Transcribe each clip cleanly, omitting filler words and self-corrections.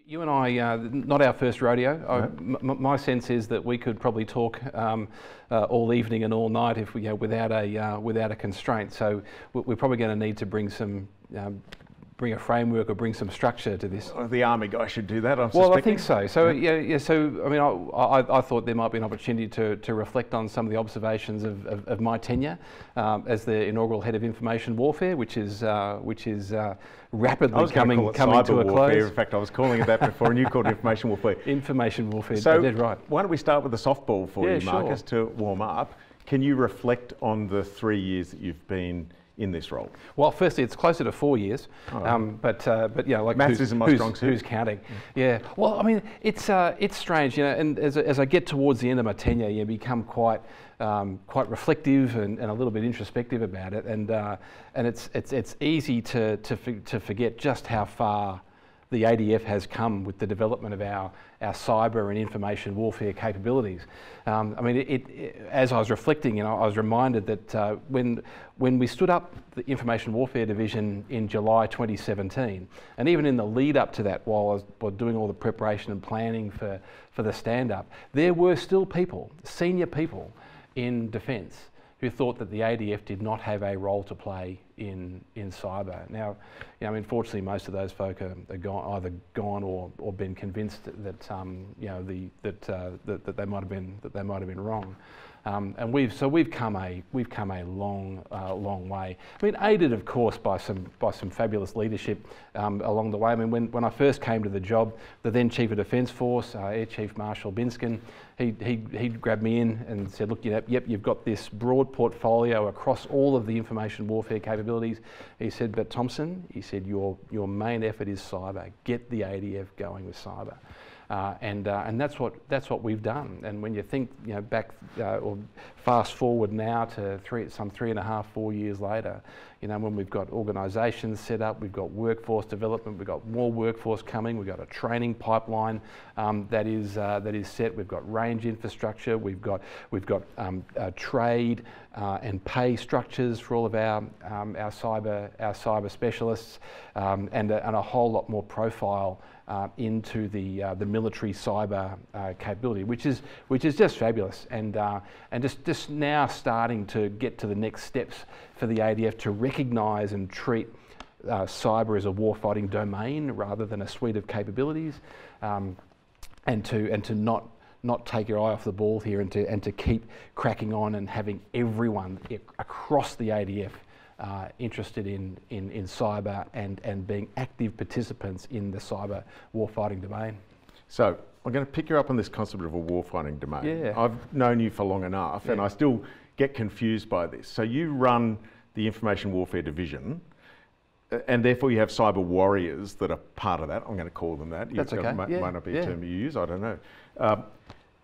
You and I, not our first rodeo. No. My sense is that we could probably talk all evening and all night if we, without a constraint. So we're probably going to need to bring some, bring a framework or bring some structure to this. The Army guy should do that, I'm Well, suspecting. I think so. So yeah. So I mean, I thought there might be an opportunity to reflect on some of the observations of my tenure as the inaugural head of information warfare, which is rapidly coming to a close. In fact, I was calling it that before, and you called it information warfare. Information warfare. So dead right. Why don't we start with the softball for you, Marcus, sure. to warm up? Can you reflect on the 3 years that you've been in this role? Well, firstly, it's closer to 4 years, but like maths isn't my strong suit. Who's counting? Yeah. Well, I mean, it's strange, and as I get towards the end of my tenure, you become quite reflective and a little bit introspective about it, and it's easy to forget just how far the ADF has come with the development of our cyber and information warfare capabilities. I mean, as I was reflecting, I was reminded that when we stood up the Information Warfare Division in July 2017, and even in the lead up to that, while I was doing all the preparation and planning for the stand-up, there were still people, senior people in defence, who thought that the ADF did not have a role to play in cyber. Now, unfortunately, most of those folk are either gone or been convinced that that they might have been wrong. And we've come a long way. I mean, aided of course by some fabulous leadership along the way. I mean, when I first came to the job, the then Chief of Defence Force, Air Chief Marshal Binskin, he grabbed me in and said, look, yep, you've got this broad portfolio across all of the information warfare capabilities. He said, but Thompson, he said, your main effort is cyber. Get the ADF going with cyber. And that's what we've done. And when you think back or fast forward now to some 3.5, 4 years later, when we've got organisations set up, we've got workforce development, we've got more workforce coming, we've got a training pipeline that is set, we've got range infrastructure, we've got trade and pay structures for all of our cyber specialists, and a whole lot more profile into the military cyber capability, which is just fabulous, and just now starting to get to the next steps for the ADF to recognise and treat cyber as a warfighting domain rather than a suite of capabilities, and to not take your eye off the ball here, and to keep cracking on and having everyone across the ADF interested in cyber and being active participants in the cyber warfighting domain. So I'm going to pick you up on this concept of a warfighting domain. Yeah. I've known you for long enough, and I still get confused by this. So you run the Information Warfare Division, and therefore you have cyber warriors that are part of that. I'm going to call them that. That's okay. Might not be a term you use, I don't know.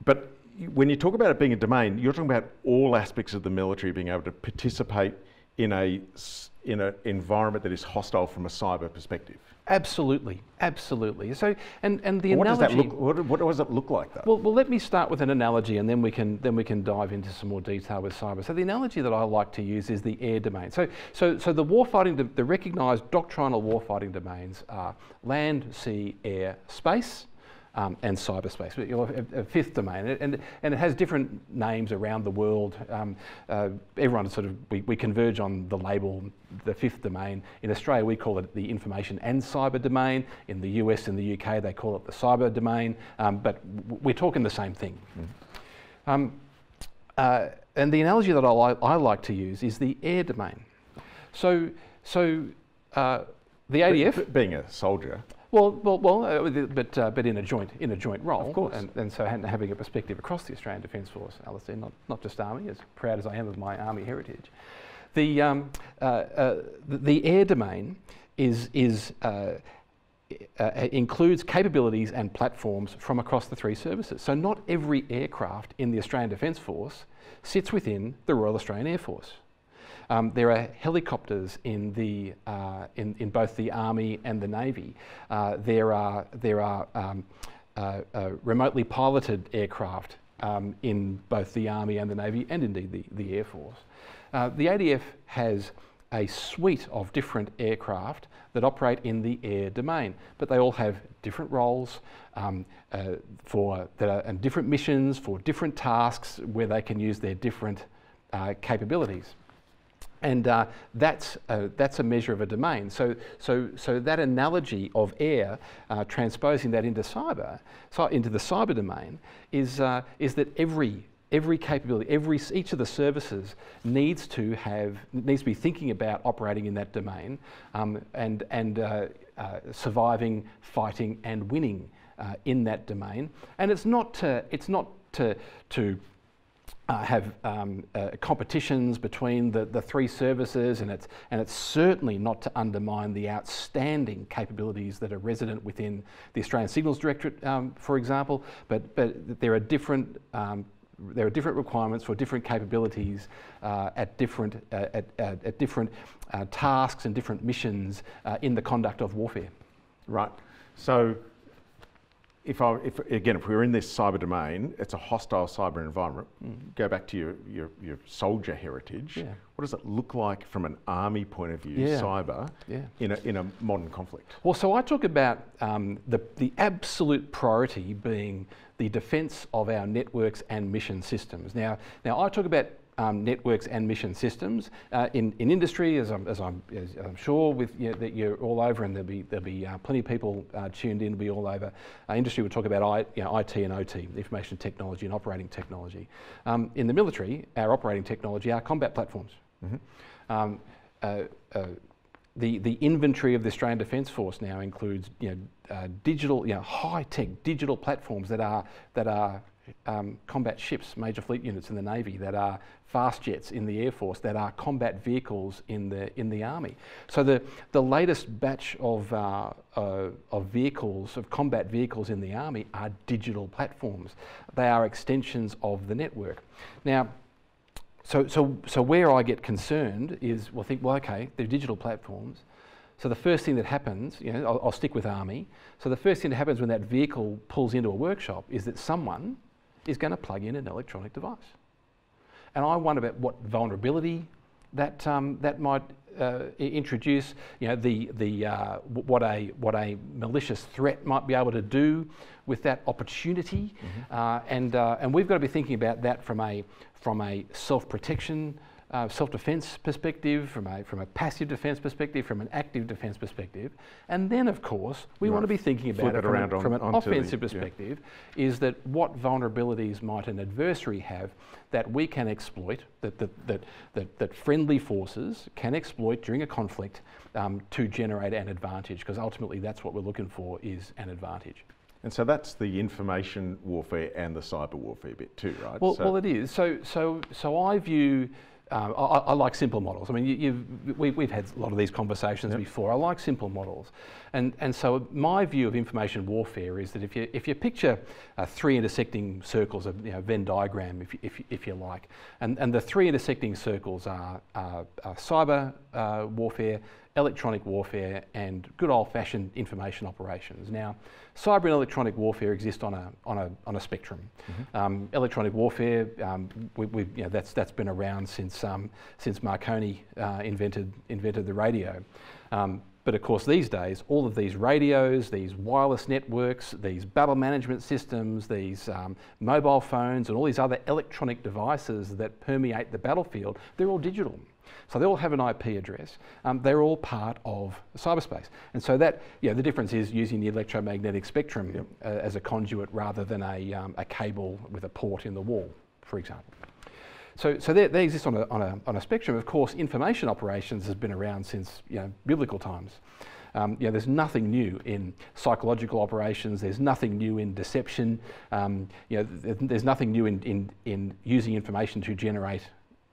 But when you talk about it being a domain, you're talking about all aspects of the military being able to participate in an environment that is hostile from a cyber perspective. Absolutely, absolutely. So, and the what analogy. What does it look like, though? Well, let me start with an analogy, and then we can dive into some more detail with cyber. So the analogy that I like to use is the air domain. So the warfighting, the recognised doctrinal warfighting domains are land, sea, air, space. And cyberspace, a fifth domain, and it has different names around the world. Everyone we converge on the label, the fifth domain. In Australia, we call it the information and cyber domain. In the US and the UK, they call it the cyber domain. But we're talking the same thing. And the analogy that I like to use is the air domain. So the ADF, being a soldier. Well, but in a joint role, of course, and so having a perspective across the Australian Defence Force, Alastair, not just Army, as proud as I am of my Army heritage. The air domain includes capabilities and platforms from across the three services. So not every aircraft in the Australian Defence Force sits within the Royal Australian Air Force. There are helicopters in both the Army and the Navy. There are remotely piloted aircraft in both the Army and the Navy, and indeed the Air Force. The ADF has a suite of different aircraft that operate in the air domain, but they all have different roles and different missions for different tasks where they can use their different capabilities. And that's a measure of a domain. So that analogy of air, transposing that into into the cyber domain, is that every capability, each of the services needs to be thinking about operating in that domain, and surviving, fighting, and winning in that domain. And it's not to have competitions between the three services, and it's certainly not to undermine the outstanding capabilities that are resident within the Australian Signals Directorate, for example. But there are different requirements for different capabilities at different tasks and different missions in the conduct of warfare. Right. So, if we're in this cyber domain, it's a hostile cyber environment. Go back to your soldier heritage. Yeah. What does it look like from an army point of view, cyber, in a modern conflict? Well, so I talk about the absolute priority being the defence of our networks and mission systems. Now I talk about networks and mission systems in industry, as I'm sure that you're all over, and there'll be plenty of people tuned in. Will be all over. Industry will talk about IT and OT, information technology and operating technology. In the military, our operating technology are combat platforms. The inventory of the Australian Defence Force now includes digital, high-tech digital platforms that are combat ships, major fleet units in the Navy, that are fast jets in the Air Force, that are combat vehicles in the Army. So the latest batch of combat vehicles in the Army are digital platforms. They are extensions of the network. Now, so where I get concerned is, okay, they're digital platforms. So the first thing that happens, I'll stick with Army. So the first thing that happens when that vehicle pulls into a workshop is that someone is going to plug in an electronic device. And I wonder about what vulnerability that might introduce, what a malicious threat might be able to do with that opportunity, and we've got to be thinking about that from a self-protection, self-defence perspective, from a passive defence perspective, from an active defence perspective, and then of course we want to be thinking about it from an offensive perspective. Is that what vulnerabilities might an adversary have that we can exploit, that friendly forces can exploit during a conflict to generate an advantage? Because ultimately that's what we're looking for, is an advantage. And so that's the information warfare and the cyber warfare bit too, right? Well, it is. So I view. I like simple models. I mean, we've had a lot of these conversations before. I like simple models, and so my view of information warfare is that if you picture three intersecting circles, a Venn diagram, if you like, and the three intersecting circles are cyber warfare, electronic warfare, and good old-fashioned information operations. Now, cyber and electronic warfare exist on a spectrum. Electronic warfare, that's been around since Marconi invented the radio. But of course, these days, all of these radios, these wireless networks, these battle management systems, these mobile phones, and all these other electronic devices that permeate the battlefield, they're all digital. So they all have an IP address. They're all part of cyberspace. And so that, the difference is using the electromagnetic spectrum as a conduit rather than a cable with a port in the wall, for example. So they exist on a spectrum. Of course, information operations has been around since biblical times. There's nothing new in psychological operations. There's nothing new in deception. There's nothing new in using information to generate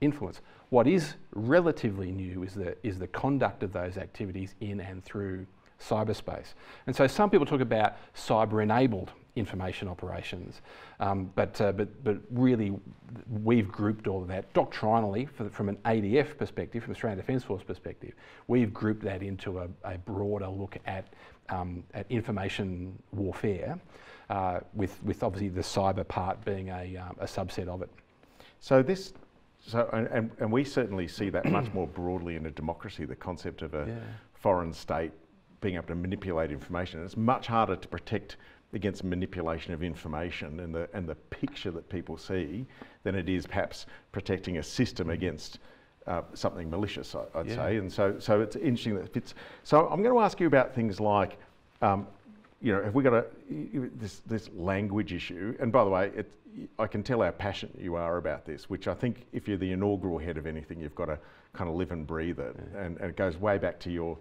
influence. What is relatively new is the conduct of those activities in and through cyberspace. And so some people talk about cyber-enabled information operations, but really we've grouped all of that doctrinally from an ADF perspective, from Australian Defence Force perspective. We've grouped that into a broader look at information warfare, with obviously the cyber part being a subset of it. So this So, and we certainly see that much more broadly in a democracy, the concept of a foreign state being able to manipulate information. And it's much harder to protect against manipulation of information and the picture that people see than it is perhaps protecting a system against something malicious, I'd say. And so it's interesting that it fits. So I'm going to ask you about things like, you know, have we got this language issue? And by the way, I can tell how passionate you are about this, which I think if you're the inaugural head of anything, you've got to kind of live and breathe it. And it goes way back to your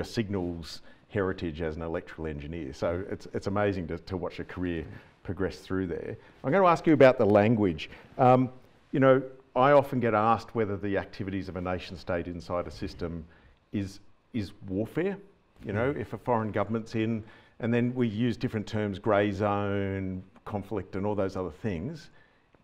signals heritage as an electrical engineer. So it's amazing to watch a career progress through there. I'm going to ask you about the language. You know, I often get asked whether the activities of a nation state inside a system is warfare. You know, if a foreign government's in, and then we use different terms, grey zone, conflict and all those other things.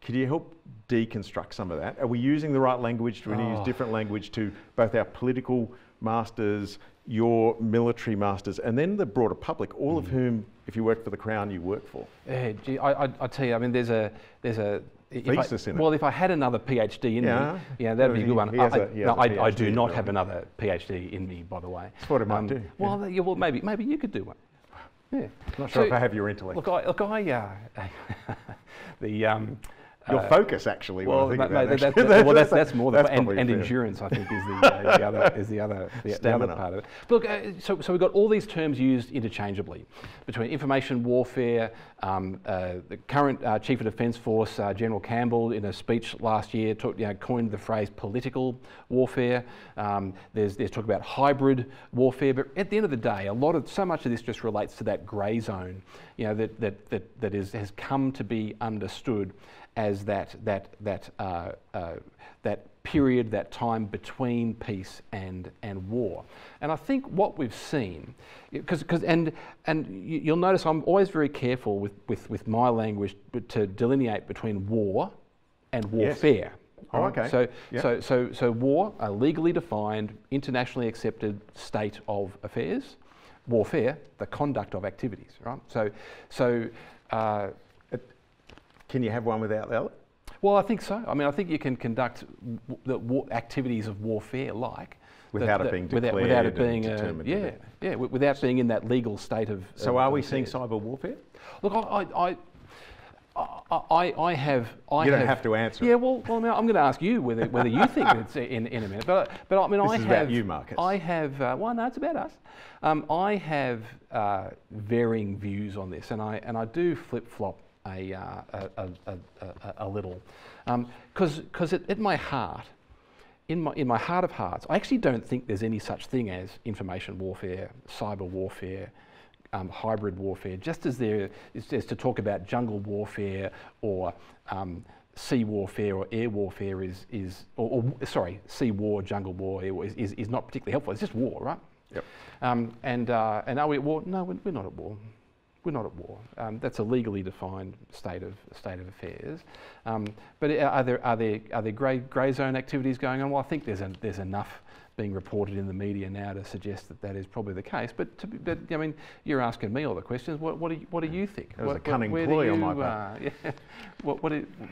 Could you help deconstruct some of that? Are we using the right language? Do we use different language to both our political masters, your military masters, and then the broader public, all of whom, if you work for the Crown, you work for? Yeah, gee, I tell you, I mean, there's a thesis in it. Well, if I had another PhD in me, yeah, that'd be a good one. I do not have another PhD in me, by the way. That's what I might do. Well, yeah, well, maybe you could do one. Yeah. Not sure if I have your intellect. Your focus, actually. Well, that's more than and endurance, I think, is the other part of it. Look, so we've got all these terms used interchangeably between information warfare. The current Chief of Defence Force, General Campbell, in a speech last year, coined the phrase political warfare. There's talk about hybrid warfare, but at the end of the day, so much of this just relates to that grey zone, you know, that has come to be understood as that period, that time between peace and war. And I think what we've seen, and you'll notice I'm always very careful with my language to delineate between war and warfare. Yes. Oh, okay. So war, a legally defined, internationally accepted state of affairs. Warfare, the conduct of activities, right? Can you have one without that? Well, I think so. I mean, I think you can conduct activities of warfare without it being declared, without it being determined. without being in that legal state of. So, are we seeing cyber warfare? Look, I have. You don't have to answer. Yeah, well, I'm going to ask you whether you think it's in a minute. But I mean, this is about you, Marcus. I have. Well, no, it's about us. I have varying views on this, and I do flip flop a little, because at my heart, in my heart of hearts, I actually don't think there's any such thing as information warfare, cyber warfare, hybrid warfare. Just as there is to talk about jungle warfare or sea warfare or air warfare sorry, sea war, jungle war is not particularly helpful. It's just war, right? Yep. And are we at war? No, we're not at war. We're not at war. That's a legally defined state of affairs. But are there grey zone activities going on? Well, I think there's enough being reported in the media now to suggest that is probably the case. But I mean, you're asking me all the questions. What do you think? It was a cunning ploy on my part.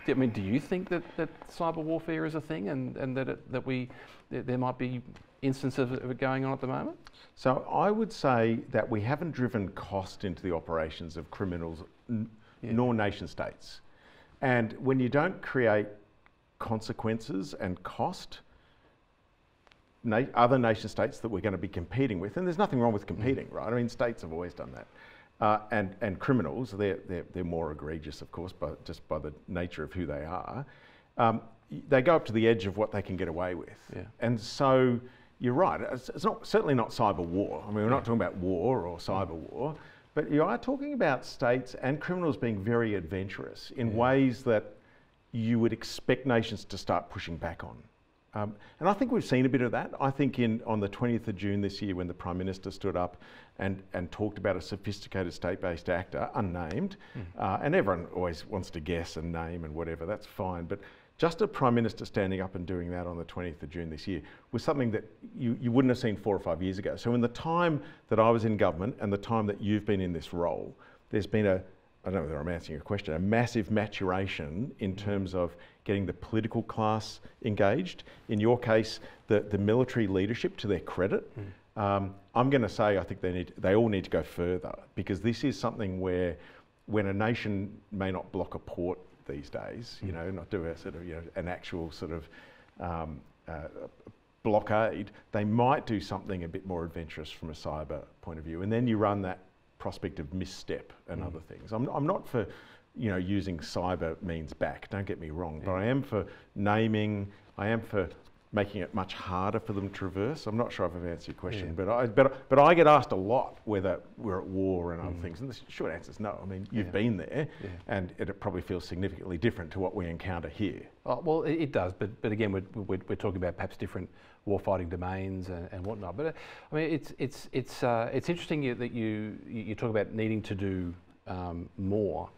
I mean, do you think that cyber warfare is a thing, and that there might be instances of it going on at the moment? So I would say that we haven't driven cost into the operations of criminals nor nation states. And when you don't create consequences and cost, other nation states that we're going to be competing with, and there's nothing wrong with competing, right? I mean, states have always done that. And criminals, they're more egregious, of course, just by the nature of who they are. They go up to the edge of what they can get away with. Yeah. And so you're right, it's certainly not cyber war. I mean, we're not talking about war or cyber war, but you are talking about states and criminals being very adventurous in ways that you would expect nations to start pushing back on. And I think we've seen a bit of that. I think on the 20th of June this year, when the Prime Minister stood up and talked about a sophisticated state-based actor, unnamed, and everyone always wants to guess and name and whatever, that's fine. But just a Prime Minister standing up and doing that on the 20th of June this year was something that you wouldn't have seen 4 or 5 years ago. So in the time that I was in government and the time that you've been in this role, there's been I don't know whether I'm answering your question, a massive maturation in terms of getting the political class engaged. In your case, the military leadership, to their credit. I'm going to say I think they all need to go further, because this is something where, when a nation may not block a port these days, you know, not do a sort of, you know, an actual sort of blockade, they might do something a bit more adventurous from a cyber point of view, and then you run that prospect of misstep and other things. I'm not for, you know, using cyber means back, don't get me wrong, but I am for naming, I am for making it much harder for them to traverse. I'm not sure if I've answered your question, but I get asked a lot whether we're at war and other things, and the short answer is no. I mean, you've been there, and it probably feels significantly different to what we encounter here. Oh, well, it does, but again, we're talking about perhaps different warfighting domains and whatnot. But I mean, it's interesting that you talk about needing to do more.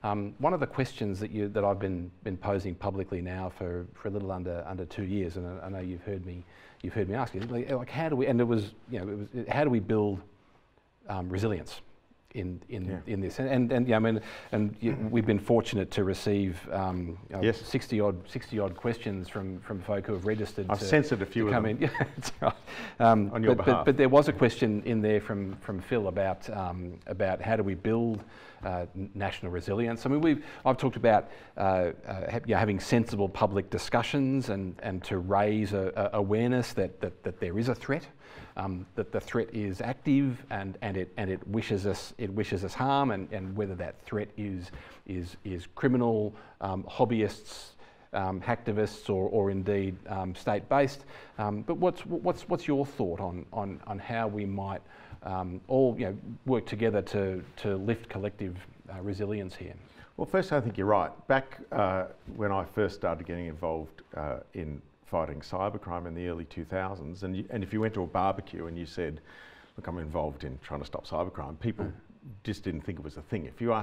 One of the questions that I've been posing publicly now for a little under 2 years, and I know you've heard me ask it, like how do we, and it was, you know, how do we build resilience in this? And yeah, I mean, we've been fortunate to receive 60 odd questions from folk who have registered. I've censored a few of them. Yeah, that's right. On your behalf. But there was a question in there from Phil about how do we build national resilience. I mean, I've talked about having sensible public discussions and to raise awareness that there is a threat, that the threat is active and it wishes us harm, and whether that threat is criminal, hobbyists, hacktivists, or indeed state-based. But what's your thought on how we might all, you know, work together to lift collective resilience here? Well, first, I think you're right. Back when I first started getting involved in fighting cybercrime in the early 2000s, and if you went to a barbecue and you said, look, I'm involved in trying to stop cybercrime, people just didn't think it was a thing. If you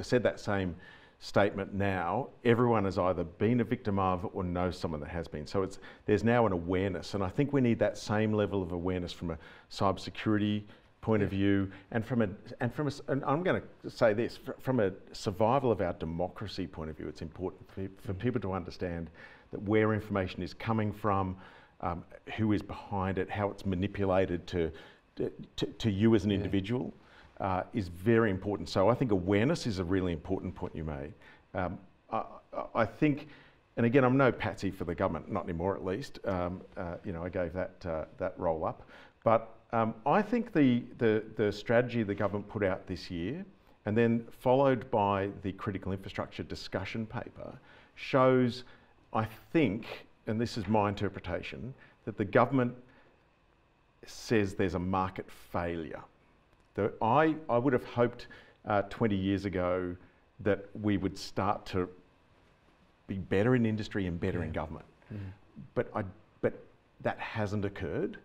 said that same statement now, everyone has either been a victim of or knows someone that has been. So there's now an awareness, and I think we need that same level of awareness from a cybersecurity point of view, and and I'm going to say this, from a survival of our democracy point of view, it's important for people to understand that where information is coming from, who is behind it, how it's manipulated to you as an individual, is very important. So I think awareness is a really important point you made. I think, and again, I'm no patsy for the government, not anymore at least. You know, I gave that role up, but I think the strategy the government put out this year, and then followed by the critical infrastructure discussion paper, shows, I think, and this is my interpretation, that the government says there's a market failure. I would have hoped 20 years ago that we would start to be better in industry and better in government, but that hasn't occurred.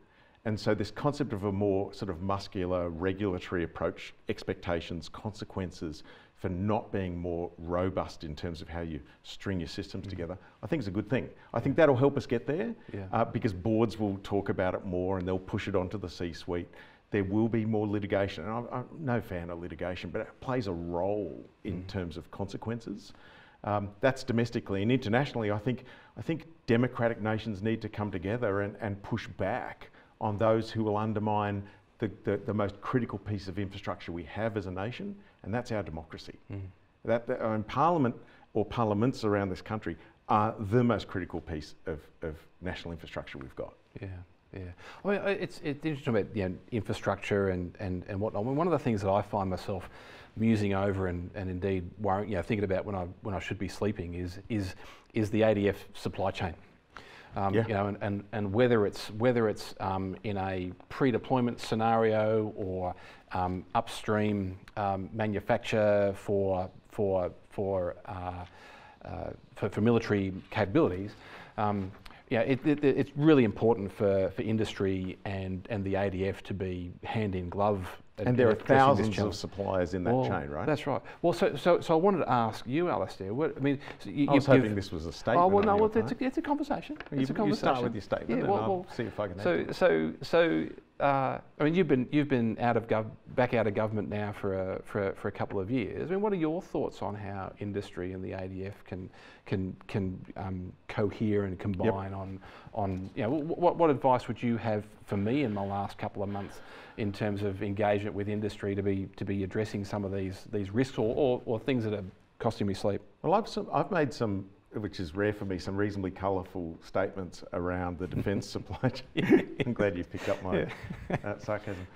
And so this concept of a more sort of muscular regulatory approach, expectations, consequences for not being more robust in terms of how you string your systems together, I think is a good thing. I think that'll help us get there, because boards will talk about it more and they'll push it onto the C-suite. There will be more litigation, and I'm no fan of litigation, but it plays a role in terms of consequences. That's domestically, and internationally, I think democratic nations need to come together and push back on those who will undermine the most critical piece of infrastructure we have as a nation, and that's our democracy. Parliament or parliaments around this country are the most critical piece of national infrastructure we've got. Yeah. I mean, it's interesting about, you know, infrastructure and whatnot. I mean, one of the things that I find myself musing over and indeed worrying, you know, thinking about when I should be sleeping is the ADF supply chain. You know, and whether it's in a pre-deployment scenario or upstream manufacture for military capabilities. Yeah, it's really important for industry and the ADF to be hand in glove and there are thousands of suppliers in that chain, right? That's right. Well, so I wanted to ask you, Alastair. I was hoping this was a statement. Oh well, no. Well, it's a conversation. You start with your statement, and I'll see if I can answer. I mean, you've been back out of government now for a couple of years. I mean, what are your thoughts on how industry and the ADF can cohere and combine on what advice would you have for me in the last couple of months in terms of engagement with industry to be addressing some of these risks or things that are costing me sleep? Well, I've made some, which is rare for me, some reasonably colourful statements around the defence supply chain. I'm glad you picked up my sarcasm.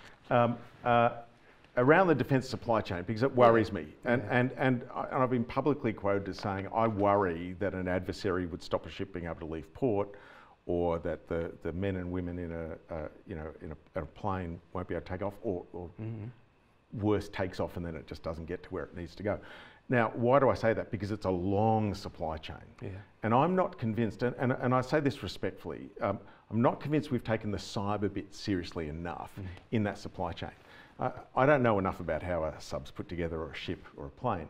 Around the defence supply chain, because it worries me. And I've been publicly quoted as saying, I worry that an adversary would stop a ship being able to leave port, or that the men and women in a plane won't be able to take off, or worse, takes off and then it just doesn't get to where it needs to go. Now, why do I say that? Because it's a long supply chain. Yeah. And I'm not convinced, and I say this respectfully, I'm not convinced we've taken the cyber bit seriously enough in that supply chain. I don't know enough about how a sub's put together, or a ship, or a plane,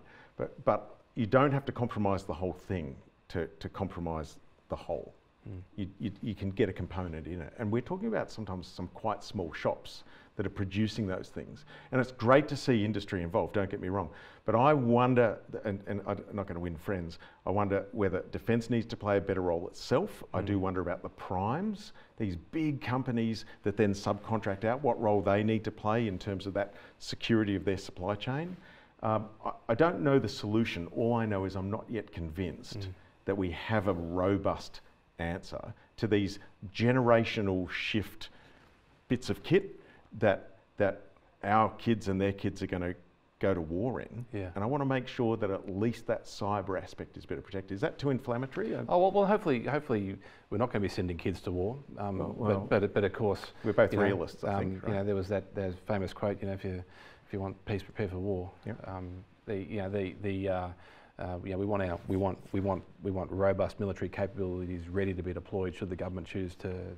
but you don't have to compromise the whole thing to compromise the whole. You can get a component in it. And we're talking about sometimes some quite small shops that are producing those things. And it's great to see industry involved, don't get me wrong. But I wonder, and I'm not going to win friends, I wonder whether defence needs to play a better role itself. I do wonder about the primes, these big companies that then subcontract out, what role they need to play in terms of that security of their supply chain. I don't know the solution. All I know is I'm not yet convinced that we have a robust answer to these generational shift bits of kit that our kids and their kids are going to go to war in. Yeah. And I want to make sure that at least that cyber aspect is better protected. Is that too inflammatory? Oh well, hopefully we're not going to be sending kids to war. But of course we're both realists. I think, right? There was that famous quote. If you want peace, prepare for war. Yep. We want robust military capabilities ready to be deployed should the government choose to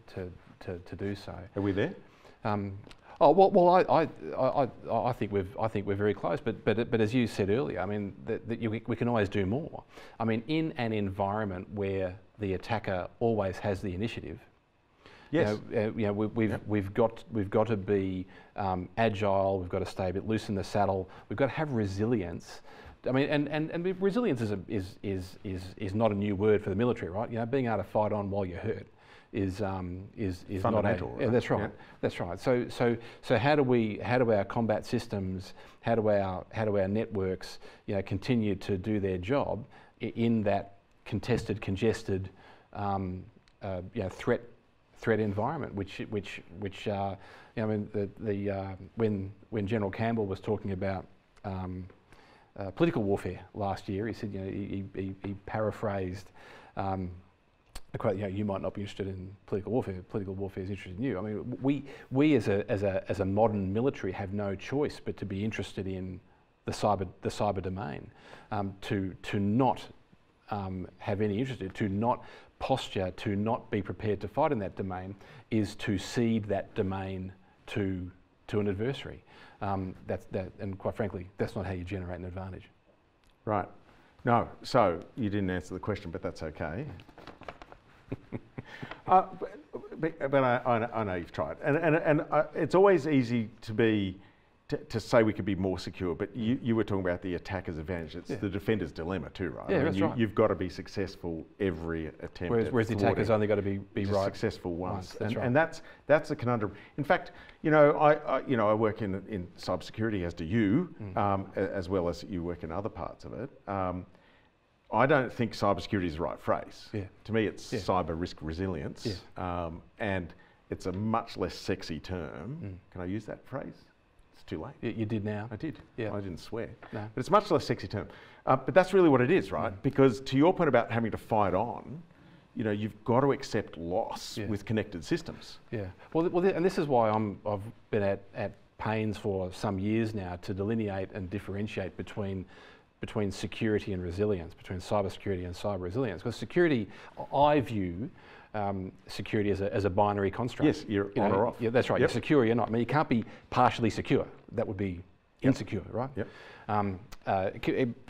do so. Are we there? I think we're very close. But as you said earlier, I mean, we can always do more. I mean, in an environment where the attacker always has the initiative. Yes. We've got to be agile. We've got to stay a bit loose in the saddle. We've got to have resilience. I mean, and resilience is not a new word for the military, right? Being able to fight on while you're hurt is fundamental. Not. Right? That's right. Yeah. That's right. So how do our combat systems, how do our networks, continue to do their job in that contested, congested, threat environment? When General Campbell was talking about political warfare last year, he said, he paraphrased a quote, you might not be interested in political warfare. Political warfare is interested in you. I mean, we as a modern military have no choice but to be interested in the cyber domain, to not have any interest in, to not posture, to not be prepared to fight in that domain, is to cede that domain to an adversary. And quite frankly, that's not how you generate an advantage. Right. No, so you didn't answer the question, but that's okay. But I know you've tried, and it's always easy to say we could be more secure, but you were talking about the attacker's advantage. It's the defender's dilemma too, right? Yeah, that's right. You've got to be successful every attempt. Whereas the attacker's only got to be right. Successful once. That's right. And that's a conundrum. In fact, I work in cybersecurity, as do you, as well as you work in other parts of it. I don't think cybersecurity is the right phrase. Yeah. To me, it's cyber risk resilience, and it's a much less sexy term. Can I use that phrase? It's too late. You did now. I did. Yeah. I didn't swear. No. But it's a much less sexy term. But that's really what it is, right? Because to your point about having to fight on, you've got to accept loss with connected systems. Yeah. Well, and this is why I've been at pains for some years now to delineate and differentiate between security and resilience, between cybersecurity and cyber resilience. Because security, I view, security as a binary construct. Yes, you're on or off. Yeah, that's right. Yep. You're secure, you're not. I mean, you can't be partially secure. That would be insecure, right? Yep.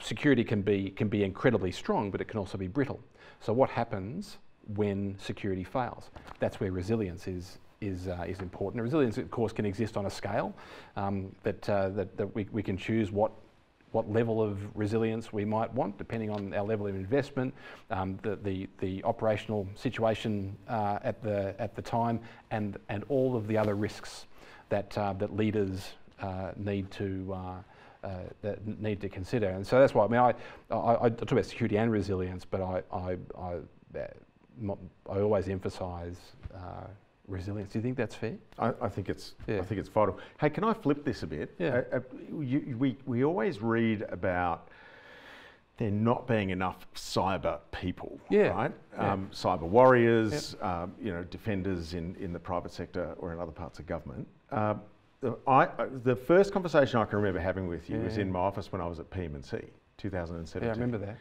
Security can be incredibly strong, but it can also be brittle. So what happens when security fails? That's where resilience is important. Resilience, of course, can exist on a scale that we can choose what level of resilience we might want, depending on our level of investment, the operational situation at the time, and all of the other risks that leaders need to consider. And so that's why, I mean, I talk about security and resilience, but I always emphasise resilience. Do you think that's fair? I think it's vital. Hey, can I flip this a bit? Yeah. We always read about there not being enough cyber people, right? Cyber warriors, defenders in the private sector or in other parts of government. The first conversation I can remember having with you was in my office when I was at PM&C, 2017. Yeah, I remember that.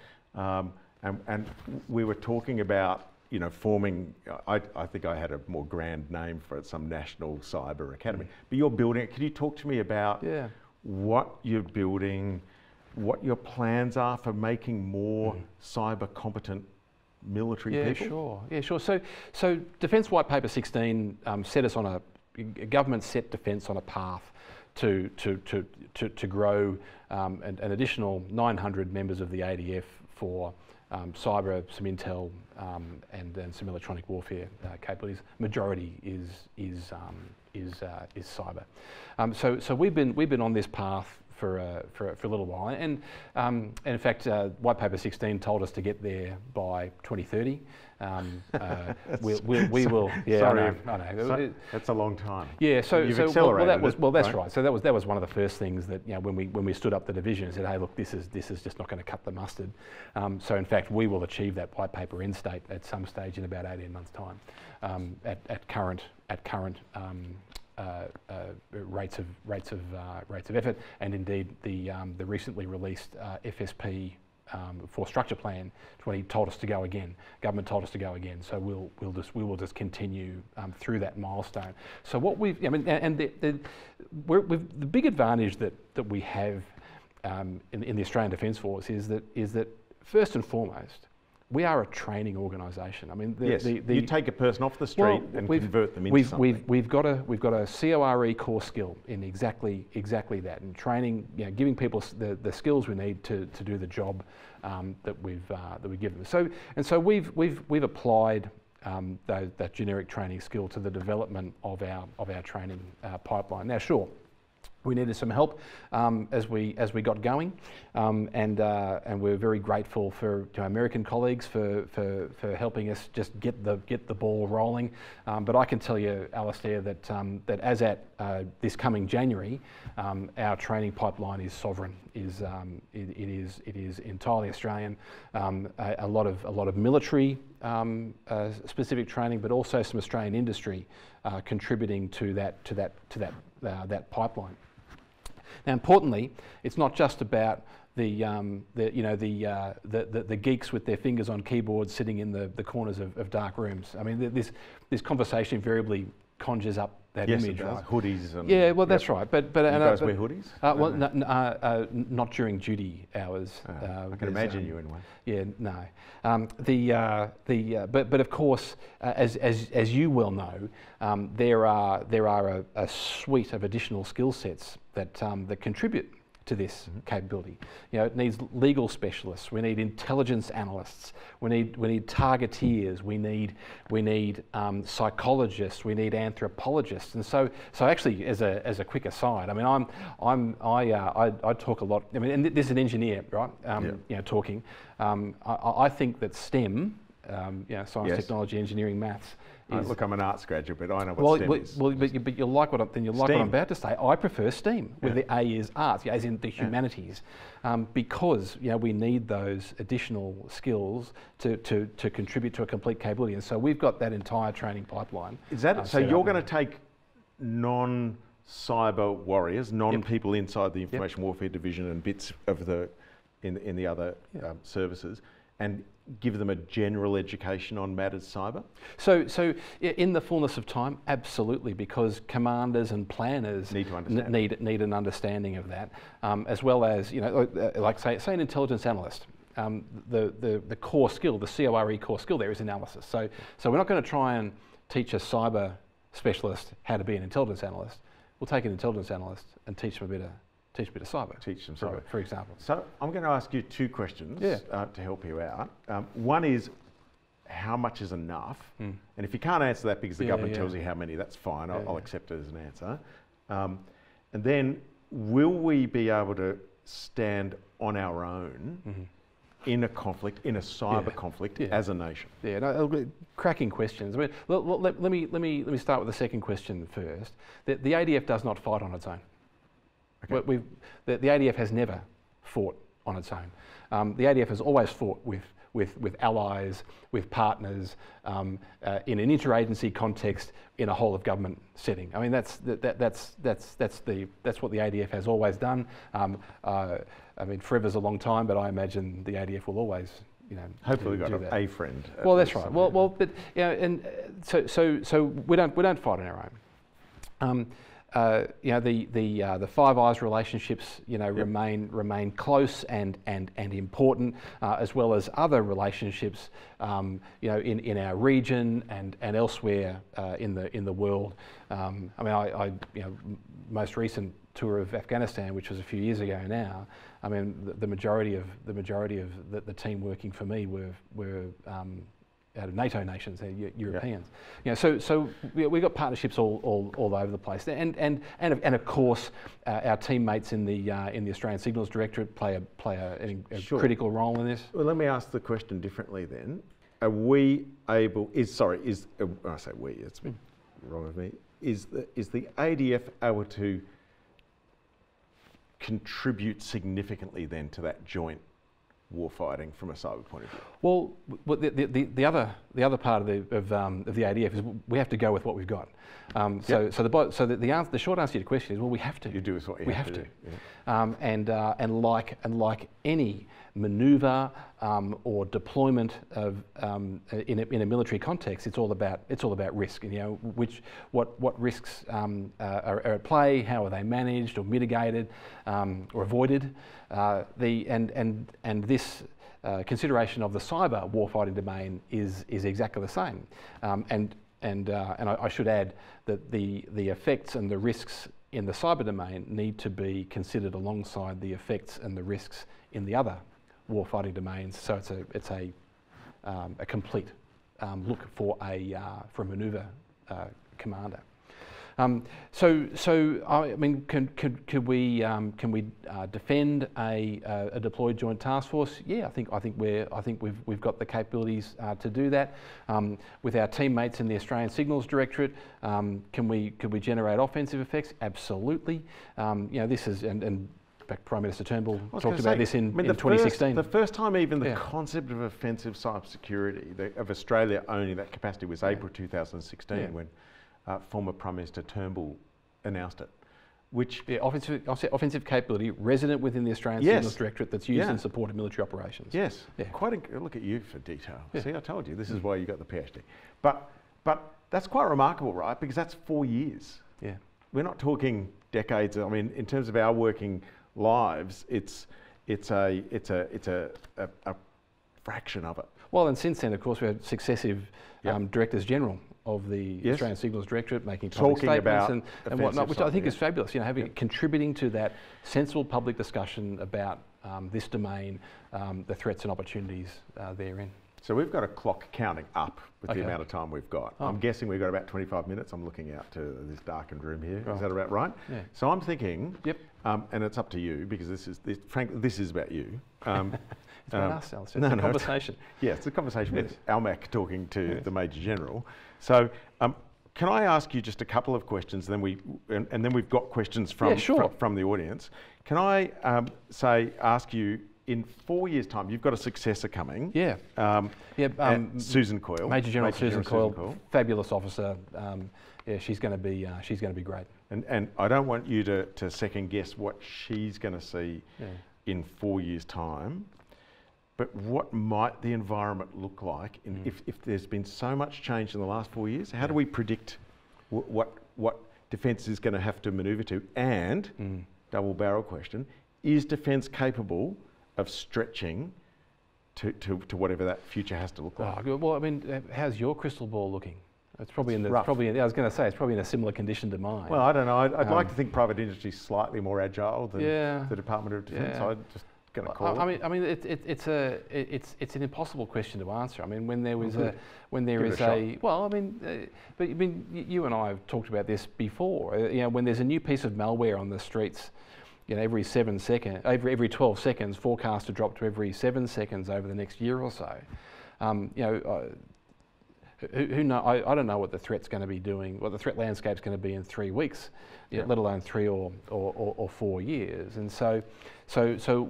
And we were talking about forming, I think I had a more grand name for it, some national cyber academy. But you're building it. Can you talk to me about what you're building, what your plans are for making more cyber competent military people? Yeah, sure. So Defence White Paper 16 set us on government set defence on a path to grow an additional 900 members of the ADF for cyber, some intel, and some electronic warfare capabilities. Majority is cyber. So we've been on this path for a little while, and in fact, White Paper 16 told us to get there by 2030. We will. Yeah, sorry, I know. That's a long time. Yeah. So you've accelerated that's right. So that was one of the first things that when we stood up the division and said, hey, look, this is just not going to cut the mustard. So in fact, we will achieve that white paper end state at some stage in about 18 months' time, at current rates of effort, and indeed the recently released FSP for structure plan 20 told us to go again. Government told us to go again. So we will just continue through that milestone. So what the big advantage that we have in the Australian Defence Force is that first and foremost, we are a training organisation. I mean, you take a person off the street and convert them into something. We've got a CORE core skill in exactly that, and training, giving people the skills we need to do the job that we give them. So we've applied that generic training skill to the development of our training pipeline. Now, sure, we needed some help as we got going, and we're very grateful to our American colleagues for helping us just get the ball rolling. But I can tell you, Alastair, that as at this coming January, our training pipeline is sovereign. It is entirely Australian. A lot of military specific training, but also some Australian industry contributing to that pipeline. Now, importantly, it's not just about the geeks with their fingers on keyboards sitting in the corners of dark rooms. I mean, this conversation invariably conjures up that image, right? Hoodies and that's right. But you guys wear hoodies? Not during duty hours. I can imagine you in one. Yeah, no. But of course, as you well know, there are a suite of additional skill sets that contribute to this capability. It needs legal specialists. We need intelligence analysts. We need targeteers. We need psychologists. We need anthropologists. And so actually, as a quick aside, I mean, I talk a lot. I mean, and there's an engineer, right? Talking. I think that STEM, science, technology, engineering, maths. Look, I'm an arts graduate, but I know what STEM is. But you'll like what I'm about to say. I prefer STEAM, where the A is arts, as in the humanities, because we need those additional skills to contribute to a complete capability. And so we've got that entire training pipeline. Is that so? You're going to take non-cyber warriors, non-people inside the information warfare division and bits of in the other services, and give them a general education on matters cyber? So in the fullness of time, absolutely, because commanders and planners need to understand. Need an understanding of that, as well as, you know, like say an intelligence analyst. The core skill, the CORE core skill there is analysis. So we're not going to try and teach a cyber specialist how to be an intelligence analyst. We'll take an intelligence analyst and teach them a bit of cyber. Teach them cyber, for example. So I'm going to ask you two questions to help you out. One is, how much is enough? And if you can't answer that because the government tells you how many, that's fine. I'll accept it as an answer. And then, will we be able to stand on our own in a conflict, in a cyber conflict, as a nation? Yeah, no, cracking questions. I mean, let me start with the second question first. The ADF does not fight on its own. Okay. The ADF has never fought on its own. The ADF has always fought with allies, with partners, in an interagency context, in a whole of government setting. I mean, that's what the ADF has always done. I mean, forever's a long time, but I imagine the ADF will always, you know, hopefully we've got a friend. Well, that's right. Well, but you know, and so we don't fight on our own. You know, the Five Eyes relationships, you know, remain close and important, as well as other relationships, you know, in our region and elsewhere in the world. I mean, I you know, most recent tour of Afghanistan, which was a few years ago now. I mean, the majority of the team working for me were out of NATO nations, Europeans. You know, so we've got partnerships all over the place, and of course our teammates in the Australian Signals Directorate play a critical role in this. Well, let me ask the question differently then. Are we able? I say we. It's wrong of me. Is the ADF able to contribute significantly then to that joint warfighting from a cyber point of view? Well, the other part of the ADF is we have to go with what we've got. So the short answer to your question is, well, we have to. You do is what you have to do. Yeah. And like any manoeuvre or deployment of in a military context, it's all about risk. And, you know, what risks are at play, how are they managed or mitigated or avoided, and this consideration of the cyber warfighting domain is exactly the same. And I should add that the effects and the risks in the cyber domain need to be considered alongside the effects and the risks in the other warfighting domains. So it's a complete look for a manoeuvre commander. So I mean, can we defend a deployed joint task force? Yeah, I think we've got the capabilities to do that. With our teammates in the Australian Signals Directorate, could we generate offensive effects? Absolutely. You know, this is and in fact, Prime Minister Turnbull talked about this in 2016. The first time even the concept of offensive cybersecurity of Australia owning that capacity was April 2016 when former Prime Minister Turnbull announced it. Which offensive capability resident within the Australian Signals Directorate that's used in support of military operations. Yes, look at you for detail. See, I told you, this is why you got the PhD. But that's quite remarkable, right? Because that's 4 years. Yeah, we're not talking decades. I mean, in terms of our working lives, it's a fraction of it. Well, and since then, of course, we had successive Directors General of the Australian Signals Directorate making public statements and whatnot, which I think is fabulous. You know, contributing to that sensible public discussion about this domain, the threats and opportunities therein. So we've got a clock counting up with the amount of time we've got. I'm guessing we've got about 25 minutes. I'm looking out to this darkened room here. Is that about right? Yeah. So I'm thinking, and it's up to you because frankly, this is about you. It's about us, Alastair. It's a conversation. Yeah, it's a conversation with Almac talking to the Major General. So can I ask you just a couple of questions, and then we've got questions from the audience. Can I ask you, in 4 years' time, you've got a successor coming. Susan Coyle, Major General Susan Coyle, fabulous officer. She's going to be great. And I don't want you to second guess what she's going to see in 4 years' time. but what might the environment look like if there's been so much change in the last 4 years? How do we predict what defence is going to have to manoeuvre to? And, double barrel question, is defence capable of stretching to whatever that future has to look like? Well, I mean, how's your crystal ball looking? It's probably I was going to say, it's probably in a similar condition to mine. Well, I don't know. I'd like to think private industry is slightly more agile than the Department of Defence. Yeah. I'm just going to call it. I mean, it's an impossible question to answer. I mean, when there is but I mean, you and I have talked about this before. You know, when there's a new piece of malware on the streets, you know, every 12 seconds, forecast to drop to every 7 seconds over the next year or so. You know. Who know? I don't know what the threat's going to be doing, what the threat landscape's going to be in 3 weeks, let alone 3 or 4 years. And so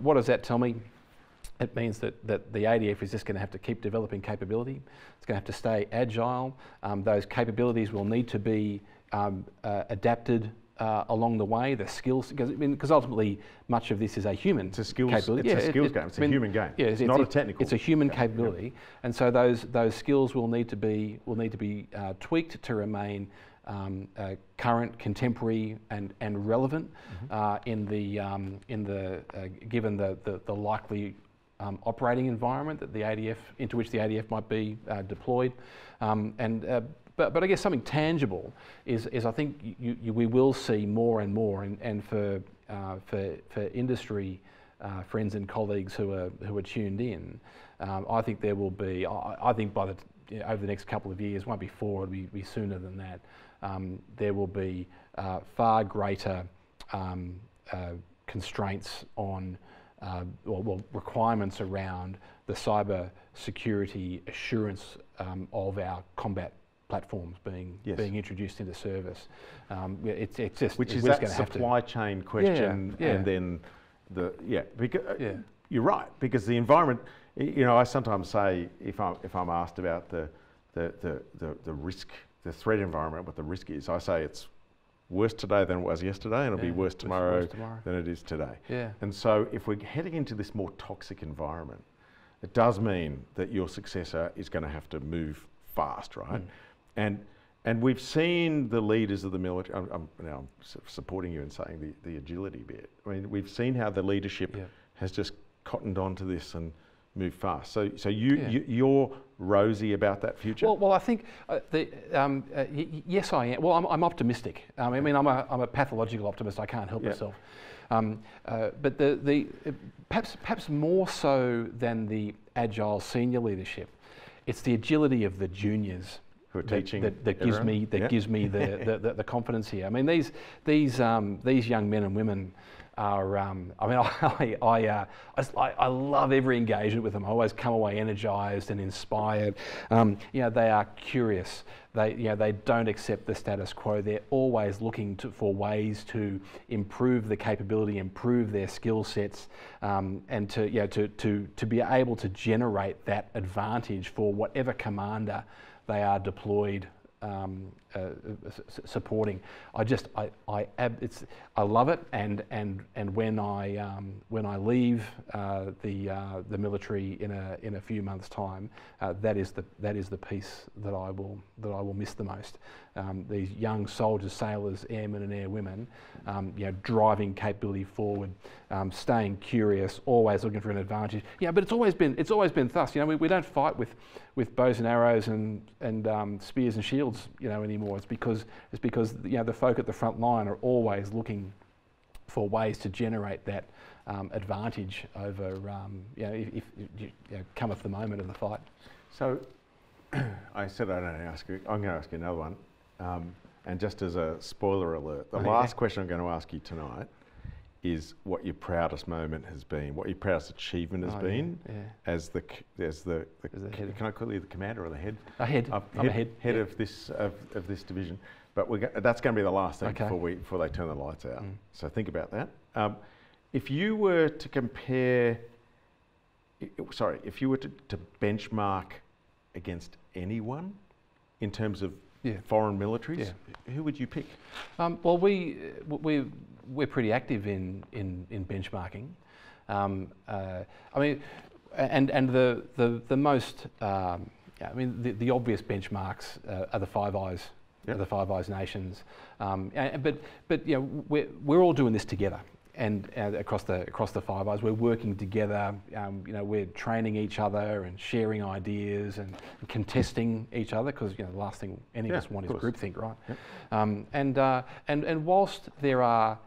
what does that tell me? It means that the ADF is just going to have to keep developing capability. It's going to have to stay agile. Those capabilities will need to be adapted along the way, the skills, because ultimately much of this is a human capability. It's a skills game. It's a human game. Yeah, it's not a technical. It's a human capability, and so those skills will need to be tweaked to remain current, contemporary, and relevant in the given the likely operating environment that into which the ADF might be deployed, But I guess something tangible is I think we will see more and more, and for industry friends and colleagues who are tuned in, I think there will be. I think by over the next couple of years, won't be 4, it'll be sooner than that. There will be far greater constraints on, requirements around the cyber security assurance of our combat platforms being introduced into service. It's just which is that supply chain question, and then you're right, because the environment. You know, I sometimes say if I'm asked about the risk, the threat environment, what the risk is, I say it's worse today than it was yesterday, and it'll be worse tomorrow than it is today. Yeah. And so if we're heading into this more toxic environment, it does mean that your successor is going to have to move fast, right? And we've seen the leaders of the military. I'm now supporting you in saying the agility bit. I mean, we've seen how the leadership has just cottoned onto this and moved fast. So you're rosy about that future. Well, I think yes, I am. Well, I'm optimistic. I mean, I'm a pathological optimist. I can't help myself. But perhaps more so than the agile senior leadership, it's the agility of the juniors that gives me the confidence here. I mean, these young men and women are. I mean, I love every engagement with them. I always come away energised and inspired. You know, they are curious. They don't accept the status quo. They're always looking for ways to improve the capability, improve their skill sets, and to be able to generate that advantage for whatever commander they are deployed supporting. I love it, and when I leave the military in a few months' time, that is the piece that I will miss the most. These young soldiers, sailors, airmen, and airwomen, driving capability forward, staying curious, always looking for an advantage. Yeah, but it's always been thus. You know, we don't fight with bows and arrows and spears and shields, anymore. It's because the folk at the front line are always looking for ways to generate that advantage over if cometh the moment of the fight. So I said I don't ask you. I'm going to ask you another one, and just as a spoiler alert, the last question I'm going to ask you tonight is what your proudest moment has been, what your proudest achievement has been as the head. Can I call you the commander or the head? I'm a head. Head of this division. But that's going to be the last thing before they turn the lights out. So think about that. If you were to compare, if you were to benchmark against anyone in terms of foreign militaries, who would you pick? Well, we're pretty active in benchmarking. I mean, and the most, I mean, the obvious benchmarks are the Five Eyes, Yep. the Five Eyes nations, but you know, we're all doing this together. And across the Five Eyes, we're working together. You know, we're training each other and sharing ideas and contesting each other, because you know the last thing any of us want is groupthink, right? Yep. And whilst there are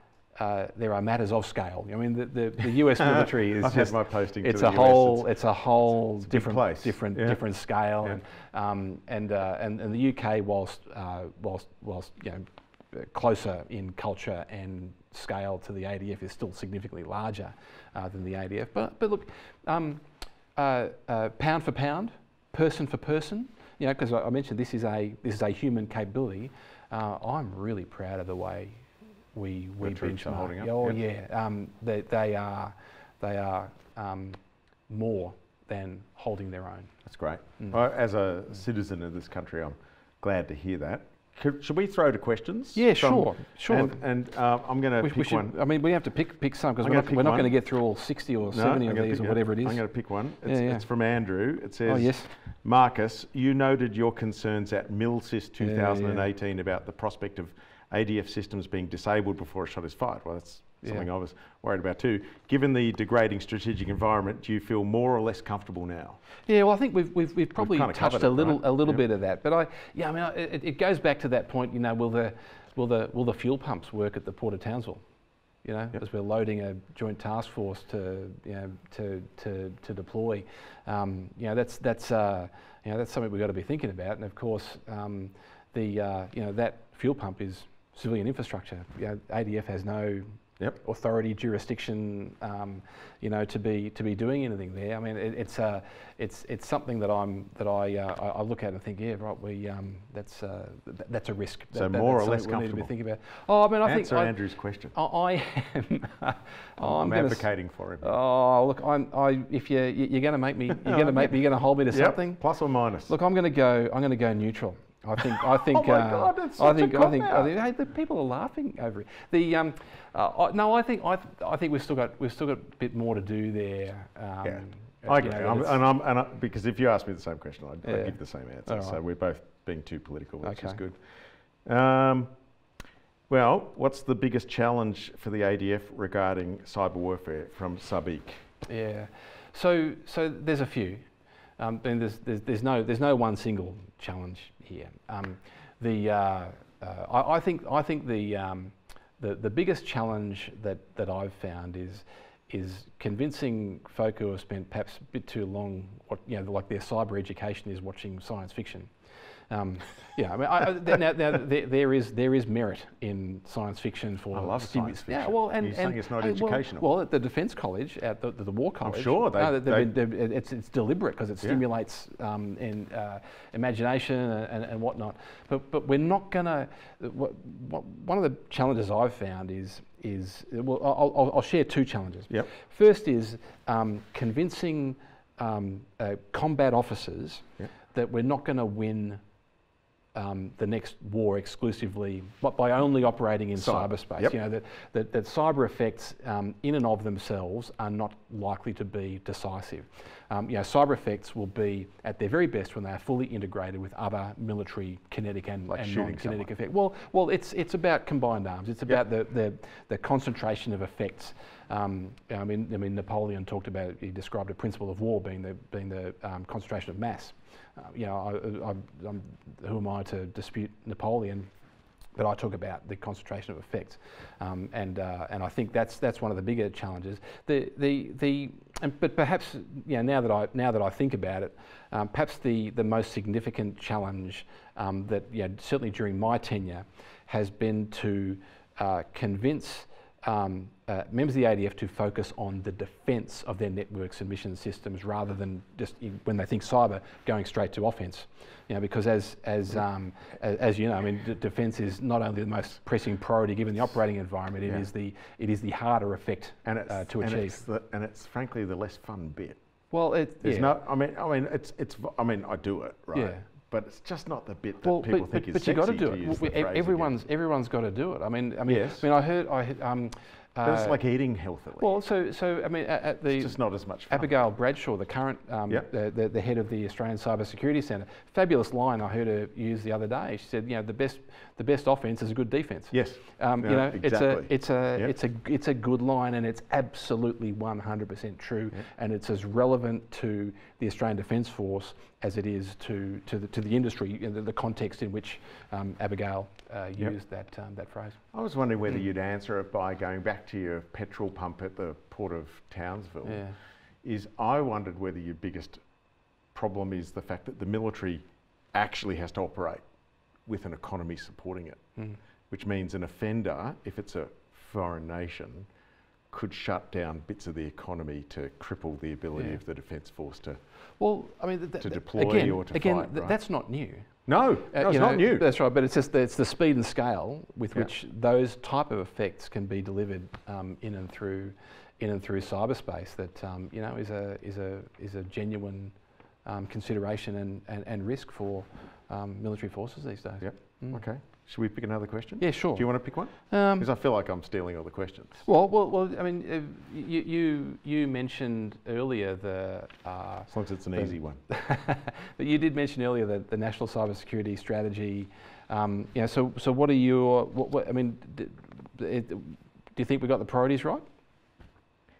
matters of scale. I mean, the US military is I've just, had my posting it's to a the whole, US. it's a whole different Different scale. Yeah. And the UK, whilst you know, closer in culture and scale to the ADF, is still significantly larger than the ADF. But look, pound for pound, person for person, you know, because I mentioned this is a human capability. I'm really proud of the way we benchmark. Oh yeah, they are more than holding their own. That's great. Well, as a citizen of this country, I'm glad to hear that. Should we throw to questions? Yeah, sure. And I'm going to pick one. I mean, we have to pick some, because we're not going to get through all 60 or 70 of these or whatever it is. I'm going to pick one. It's from Andrew. It says, oh, yes. Marcus, you noted your concerns at MilSys 2018 about the prospect of ADF systems being disabled before a shot is fired. Well, that's something I was worried about too. Given the degrading strategic environment, do you feel more or less comfortable now? Yeah, well, I think we've probably touched a little bit of that. But it goes back to that point. You know, will the fuel pumps work at the Port of Townsville? You know, as we're loading a joint task force to deploy. You know, that's something we've got to be thinking about. And of course, that fuel pump is civilian infrastructure. You know, ADF has no authority, jurisdiction, you know, to be doing anything there. I mean, it's something that I look at and think, yeah, right, that's a risk. So more or less comfortable. We need to be thinking about. Oh, I mean, I Answer Andrew's question. I am. I'm advocating for him. Oh, look, if you're going to make me, you're going to hold me to something. Plus or minus. Look, I'm going to go neweutral. I think. Oh my God, that's such a cop-out. Hey, the people are laughing over it. No, I think we've still got a bit more to do there. I agree. Because if you ask me the same question, I'd give the same answer. Right. So we're both being too political, which is good. Well, what's the biggest challenge for the ADF regarding cyber warfare, from Sadiq? Yeah. So there's a few. And there's no one single challenge here. I think the biggest challenge that I've found is convincing folk who have spent perhaps a bit too long, like their cyber education is watching science fiction. I mean, there is merit in science fiction for. I love science fiction. Yeah, well, you're saying it's not educational. Well, at the Defence College, at the War College, I'm sure it's deliberate, because it stimulates imagination and whatnot. But we're not going to. One of the challenges I've found is I'll share two challenges. Yep. First is convincing combat officers that we're not going to win the next war exclusively, but by only operating in cyberspace. Yep. You know, that cyber effects in and of themselves are not likely to be decisive. Cyber effects will be at their very best when they are fully integrated with other military kinetic and non-kinetic effects. Well, it's about combined arms. It's about the concentration of effects. I mean, Napoleon talked about. He described a principle of war being the concentration of mass. Who am I to dispute Napoleon? But I talk about the concentration of effects, and I think that's one of the bigger challenges. But perhaps now that I think about it, perhaps the most significant challenge that certainly during my tenure has been to convince members of the ADF to focus on the defence of their networks and mission systems, rather than just when they think cyber going straight to offence. Because as you know, I mean, defence is not only the most pressing priority given the operating environment. It is the harder effect to achieve. And it's frankly the less fun bit. Well, I do it, right? Yeah. But it's just not the bit that people think is sexy. But you got to do it. Everyone's got to do it. I mean, yes. I heard But it's like eating healthily. Well, so I mean, at the it's just not as much fun. Abigail Bradshaw, the current the head of the Australian Cybersecurity Centre, fabulous line I heard her use the other day. She said, you know, the best offence is a good defence. Yes. You know, exactly. it's a good line, and it's absolutely 100% true, and it's as relevant to the Australian Defence Force as it is to the industry, the context in which Abigail used that phrase. I was wondering whether you'd answer it by going back to your petrol pump at the Port of Townsville. Yeah. I wondered whether your biggest problem is the fact that the military actually has to operate with an economy supporting it, which means an offender, if it's a foreign nation, could shut down bits of the economy to cripple the ability of the Defence Force to to deploy or to fight. Right? That's not new. No, it's not new. That's right, but it's just it's the speed and scale with which those type of effects can be delivered in and through cyberspace that you know is a genuine consideration and risk for military forces these days. Yep. Okay. Should we pick another question? Yeah, sure. Do you want to pick one? Because I feel like I'm stealing all the questions. Well. I mean, you mentioned earlier as long as it's an easy one. But you did mention earlier the national cybersecurity strategy. You know, so what are your? What I mean, do you think we got the priorities right?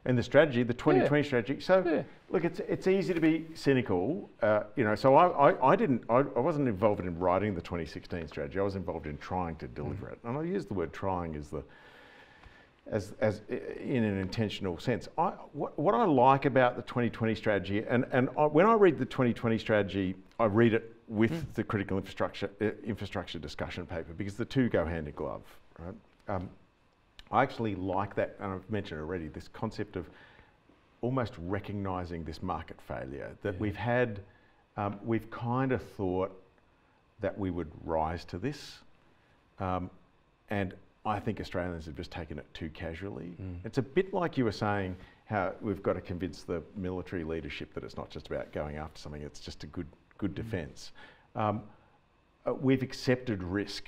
And the strategy, the 2020 strategy. So look, it's easy to be cynical, you know. So I wasn't involved in writing the 2016 strategy. I was involved in trying to deliver it, and I use the word "trying" as in an intentional sense. What I like about the 2020 strategy, and when I read the 2020 strategy, I read it with the critical infrastructure discussion paper, because the two go hand in glove, right? I actually like that, and I've mentioned already, this concept of almost recognising this market failure that we've had. We've kind of thought that we would rise to this, and I think Australians have just taken it too casually. It's a bit like you were saying, how we've got to convince the military leadership that it's not just about going after something, it's just a good defence. We've accepted risk.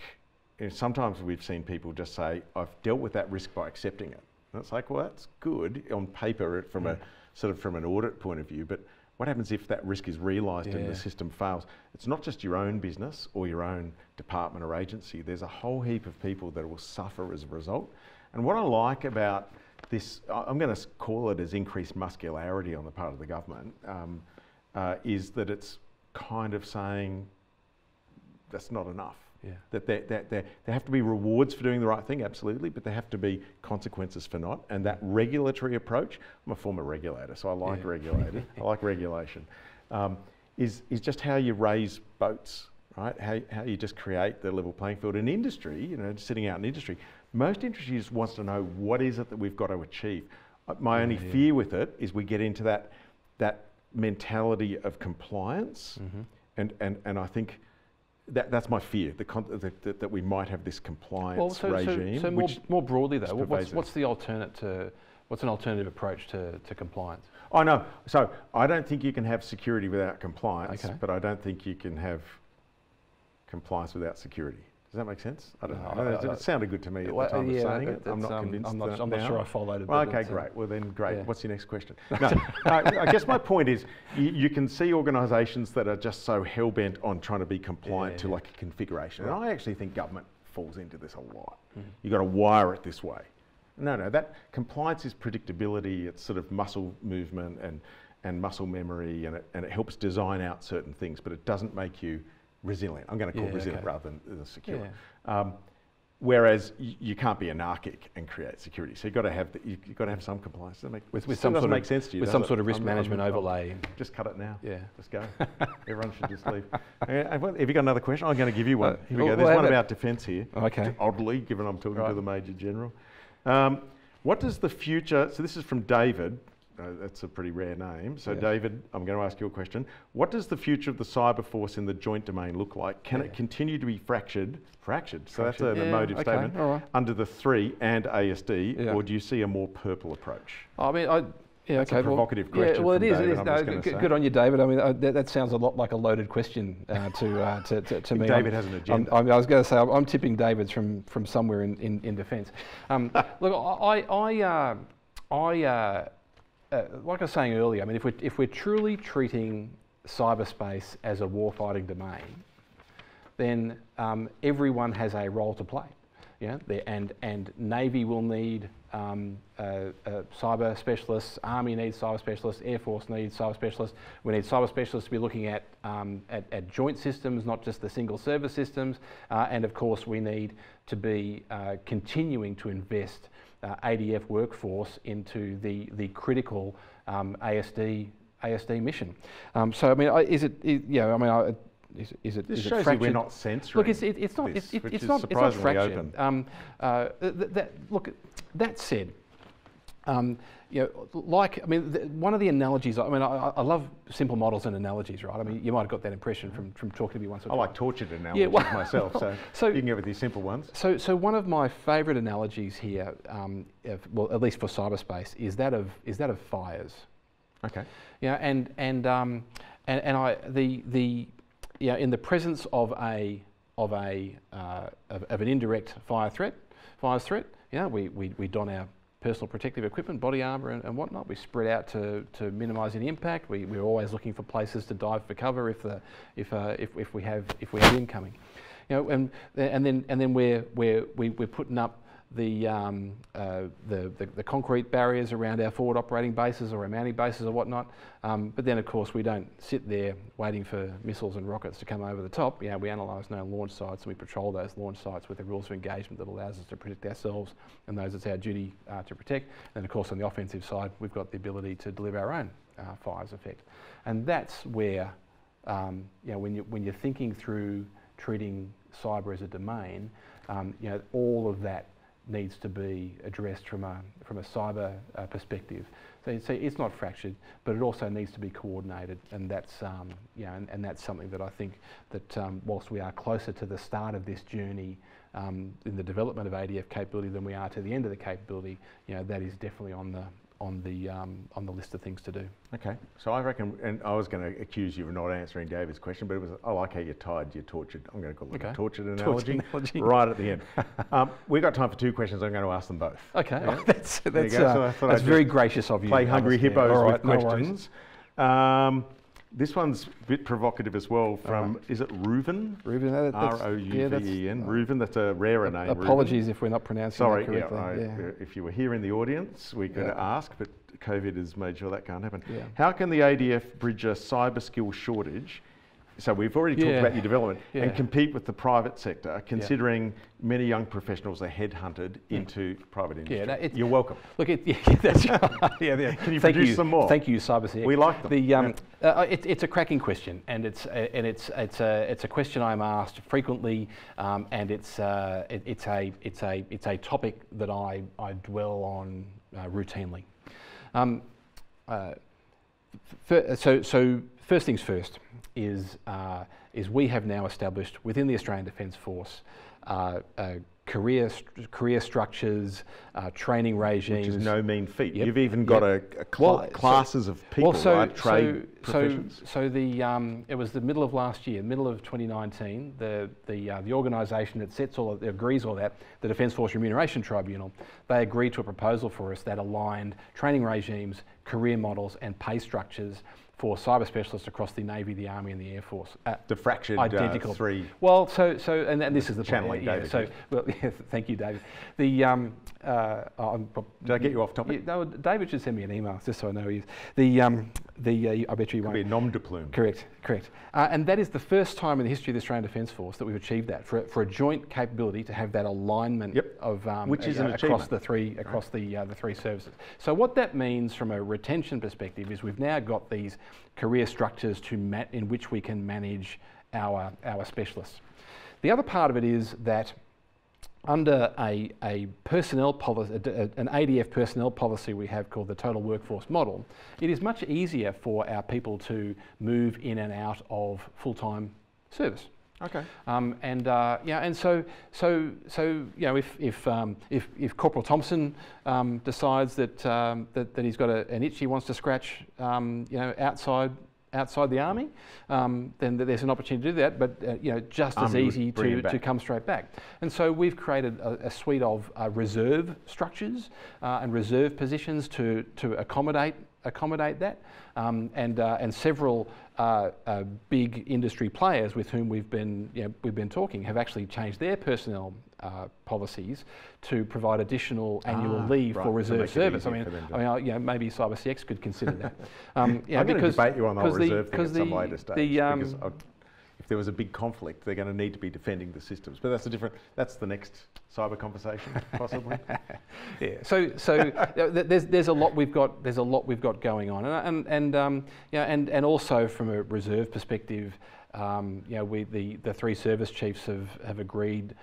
And sometimes we've seen people just say, I've dealt with that risk by accepting it. And it's like, well, that's good on paper from a sort of from an audit point of view, but what happens if that risk is realised and the system fails? It's not just your own business or your own department or agency. There's a whole heap of people that will suffer as a result. And what I like about this, I'm going to call it as increased muscularity on the part of the government, is that it's kind of saying that's not enough. Yeah. That there have to be rewards for doing the right thing, absolutely, but there have to be consequences for not. And that regulatory approach, I'm a former regulator, so I like regulated. I like regulation. Is just how you raise boats, right? How you just create the level playing field. In industry, you know, sitting out in industry, most industry just wants to know what is it that we've got to achieve. My only fear with it is we get into that mentality of compliance, and I think. That's my fear, that we might have this compliance regime. So more broadly though, what's an alternative approach to compliance? Oh no, so I don't think you can have security without compliance, but I don't think you can have compliance without security. Does that make sense? I don't know. It sounded good to me at the time of saying it. I'm not convinced. I'm not sure I followed it. Well, okay, great. Well then, great. Yeah. What's your next question? No, I guess my point is, you can see organisations that are just so hell-bent on trying to be compliant to like a configuration. And I actually think government falls into this a lot. You've got to wire it this way. No, that compliance is predictability. It's sort of muscle movement and muscle memory, and it helps design out certain things, but it doesn't make you resilient. I'm going to call resilient rather than secure. Whereas you can't be anarchic and create security. So you've got to have some compliance. Does that make, with some sort of make sense to you? With some sort of risk management overlay. Just cut it now. Yeah, just go. Everyone should just leave. Have you got another question? I'm going to give you one. Here we go. There's one about defence here. Okay. Oddly, given I'm talking to the Major General. What does the future? So this is from David. That's a pretty rare name. So David, I'm going to ask you a question. What does the future of the cyber force in the joint domain look like? Can it continue to be fractured? So that's an emotive statement. Under the 3 and ASD, or do you see a more purple approach? I mean, Yeah, That's okay. a provocative question. Yeah, well, it is. David, It is. No, good on you, David. I mean, that sounds a lot like a loaded question to me. David has an agenda. I was going to say I'm tipping David's from somewhere in defence. Look, like I was saying earlier, I mean, if we're truly treating cyberspace as a warfighting domain, then everyone has a role to play. Yeah, and Navy will need cyber specialists, Army needs cyber specialists, Air Force needs cyber specialists. We need cyber specialists to be looking at joint systems, not just the single server systems. And of course, we need to be continuing to invest ADF workforce into the critical ASD mission. So I mean, is it shows you we're not censoring. Look, it's not fractured. Look, that said, one of the analogies. I mean, I love simple models and analogies, right? I mean, you might have got that impression from talking to me once or twice. I like tortured analogies myself, so you can go with these simple ones. So one of my favourite analogies here, well, at least for cyberspace, is that of fires. Okay. Yeah, in the presence of an indirect fires threat, we don our personal protective equipment, body armour and whatnot. We spread out to minimise any impact. We're always looking for places to dive for cover if we have incoming. And then we're putting up the concrete barriers around our forward operating bases or our mounting bases or whatnot. But then, of course, we don't sit there waiting for missiles and rockets to come over the top. We analyse known launch sites and we patrol those launch sites with the rules of engagement that allows us to protect ourselves and those it's our duty to protect. And, of course, on the offensive side, we've got the ability to deliver our own fires effect. And that's where, when you're thinking through treating cyber as a domain, all of that needs to be addressed from a cyber perspective. So it's not fractured, but it also needs to be coordinated, and that's and that's something that I think that whilst we are closer to the start of this journey in the development of ADF capability than we are to the end of the capability, that is definitely on the list of things to do. Okay, so I reckon, and I was going to accuse you of not answering David's question, but it was, I like how you're tied, you're tortured. I'm going to call it a tortured analogy right at the end. We've got time for two questions. I'm going to ask them both. Okay, Yeah? that's very gracious of you. Play hungry hippos with no questions. This one's a bit provocative as well from, is it Reuven? Reuven, R-O-U-V-E-N. Reuven, that's a rarer name. Apologies if we're not pronouncing that correctly. Sorry, if you were here in the audience, we could ask, but COVID has made sure that can't happen. Yeah. How can the ADF bridge a cyber skill shortage? So we've already talked about your development and compete with the private sector, considering many young professionals are headhunted into private industry. You're welcome. Look, that's right. Can you produce some more? Thank you, CyberCX. We like them. It's a cracking question, and it's a question I'm asked frequently, and it's a topic that I dwell on routinely. So first things first is we have now established within the Australian Defence Force career structures, training regimes. Which is no mean feat. You've even got classes of people, trade professions. So it was the middle of last year, middle of 2019, the organisation that agrees all that, the Defence Force Remuneration Tribunal, they agreed to a proposal for us that aligned training regimes, career models and pay structures for cyber specialists across the Navy, the Army, and the Air Force. The fractured identical three. Well, and this is the channeling point. David. Thank you, David. Did I get you off topic? No, David should send me an email just so I know he is. I bet you won't. Could be a nom de plume. Correct. And that is the first time in the history of the Australian Defence Force that we've achieved that for a joint capability to have that alignment of which is an across the three services. So what that means from a retention perspective is we've now got these career structures in which we can manage our specialists. The other part of it is that under a personnel policy, an ADF personnel policy we have called the total workforce model, it is much easier for our people to move in and out of full-time service. Okay. And so if Corporal Thompson decides that he's got an itch he wants to scratch, outside the army, then there's an opportunity to do that, but just as easy to come straight back. And so we've created a suite of reserve structures and reserve positions to accommodate that, and several big industry players with whom we've been talking have actually changed their personnel policies to provide additional annual leave for reserve service. Maybe CyberCX could consider that. I'm going to debate you on the whole reserve thing at some later stage, because if there was a big conflict, they're going to need to be defending the systems. But that's the next cyber conversation, possibly. Yeah. So there's a lot we've got going on, and also from a reserve perspective, the three service chiefs have agreed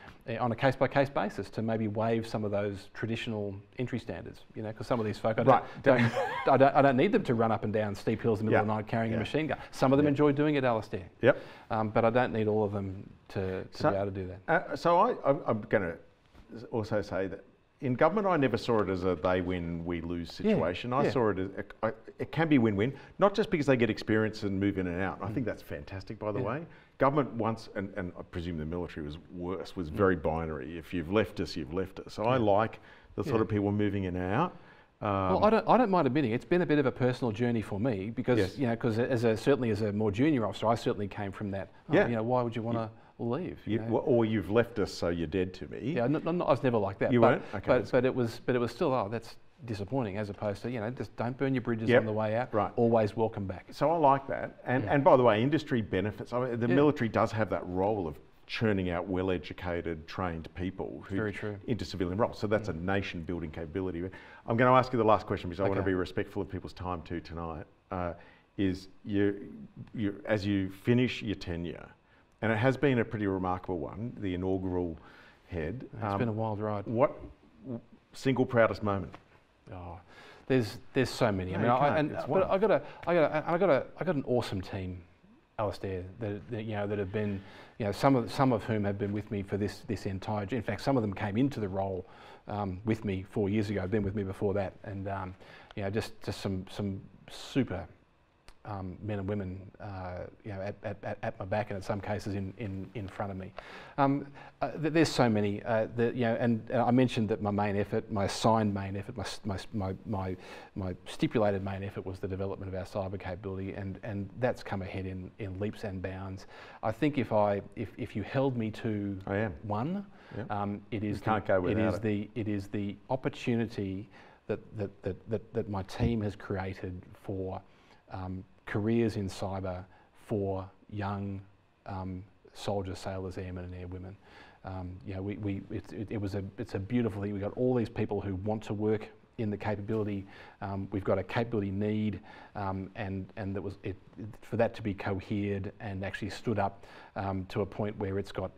on a case-by-case basis to maybe waive some of those traditional entry standards. Because some of these folk, I don't need them to run up and down steep hills in the middle of the night carrying a machine gun. Some of them enjoy doing it, Alastair. Yep. But I don't need all of them to be able to do that. I'm going to also say that in government, I never saw it as a they win, we lose situation. I saw it as it can be win-win, not just because they get experience and move in and out. I think that's fantastic, by the way. Government once, and I presume the military was worse, was very binary. If you've left us, you've left us. So I like the sort of people moving in and out. Well, I don't mind admitting it's been a bit of a personal journey for me, because certainly as a more junior officer, I certainly came from that. Why would you want to leave? Or you've left us, so you're dead to me. Yeah, I was never like that. You weren't? Okay. But it was still, that's disappointing, as opposed to, just don't burn your bridges on the way out. Right. Always welcome back. So I like that. And by the way, industry benefits. I mean, the military does have that role of churning out well-educated, trained people into civilian roles. So that's a nation-building capability. I'm going to ask you the last question, because I want to be respectful of people's time too tonight. Is as you finish your tenure, and it has been a pretty remarkable one, the inaugural head. It's been a wild ride. What single proudest moment? Oh, there's so many. I got an awesome team, Alastair, that have been, some of whom have been with me for this entire. In fact, some of them came into the role with me 4 years ago. Been with me before that, and just some super men and women, at my back, and in some cases in front of me. There's so many. And I mentioned that my main effort, my assigned main effort, my stipulated main effort was the development of our cyber capability, and that's come ahead in leaps and bounds. I think if you held me to one, it is the opportunity that my team has created for careers in cyber for young soldiers, sailors, airmen and airwomen. It's a beautiful thing. We've got all these people who want to work in the capability. We've got a capability need, and for that to be cohered and actually stood up to a point where it's got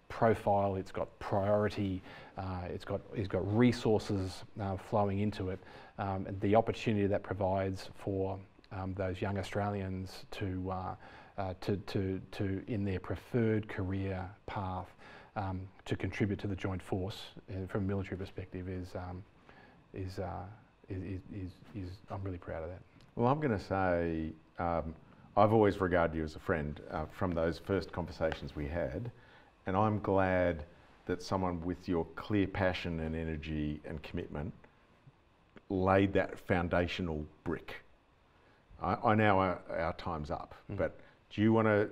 profile, it's got priority, it's got resources flowing into it, and the opportunity that provides for those young Australians to in their preferred career path to contribute to the joint force from a military perspective is I'm really proud of that. Well, I'm going to say I've always regarded you as a friend from those first conversations we had, and I'm glad that someone with your clear passion and energy and commitment laid that foundational brick. I know our time's up, but do you want to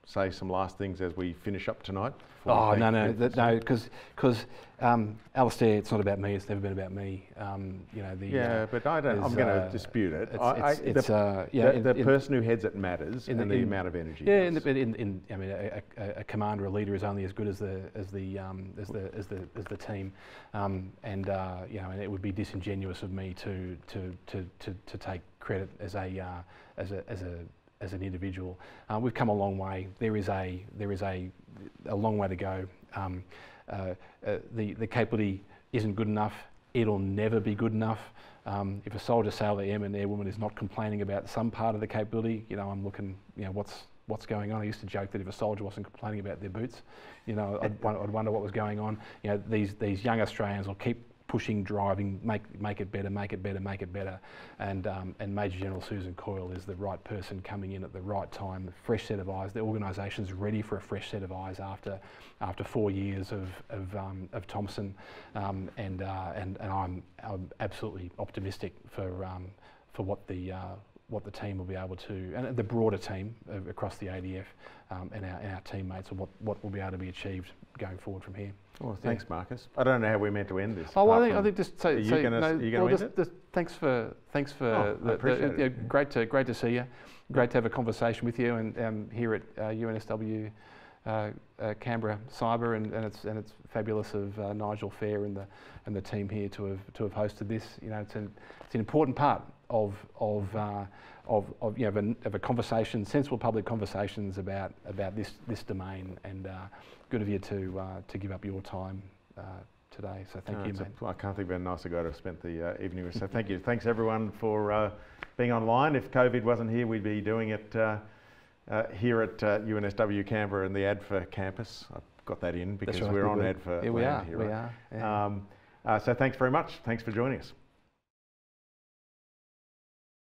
say some last things as we finish up tonight? Oh, no, because Alastair, it's not about me. It's never been about me. But I'm going to dispute it. The person who heads it matters, and the amount of energy. Yeah, a commander, a leader is only as good as the team, and it would be disingenuous of me to take credit as an individual. We've come a long way. There is a long way to go. The capability isn't good enough. It'll never be good enough. If a soldier, sailor, airman, airwoman is not complaining about some part of the capability, I'm looking, what's going on. I used to joke that if a soldier wasn't complaining about their boots, you know, I'd wonder what was going on. You know, these young Australians will keep pushing, driving, make it better, make it better, make it better. And Major General Susan Coyle is the right person coming in at the right time, a fresh set of eyes. The organisation's ready for a fresh set of eyes after 4 years of Thompson, and I'm absolutely optimistic for what the team will be able to, and the broader team across the ADF and our teammates, and what will be able to be achieved going forward from here. Well, thanks, Marcus. I don't know how we're meant to end this. Oh, well, I think just say, are you going to end it? Thanks for I appreciate it. great to see you. Great to have a conversation with you, and here at UNSW Canberra Cyber, and it's fabulous of Nigel Fair and the team here to have hosted this. You know, it's an important part of a conversation, sensible public conversations about this domain, and good of you to give up your time today. So thank you, mate. I can't think of a nicer guy to have spent the evening with. So thank you. Thanks everyone for being online. If COVID wasn't here, we'd be doing it here at UNSW Canberra and the Adf campus. I've got that in because we're on Adf. Here we are. So thanks very much. Thanks for joining us.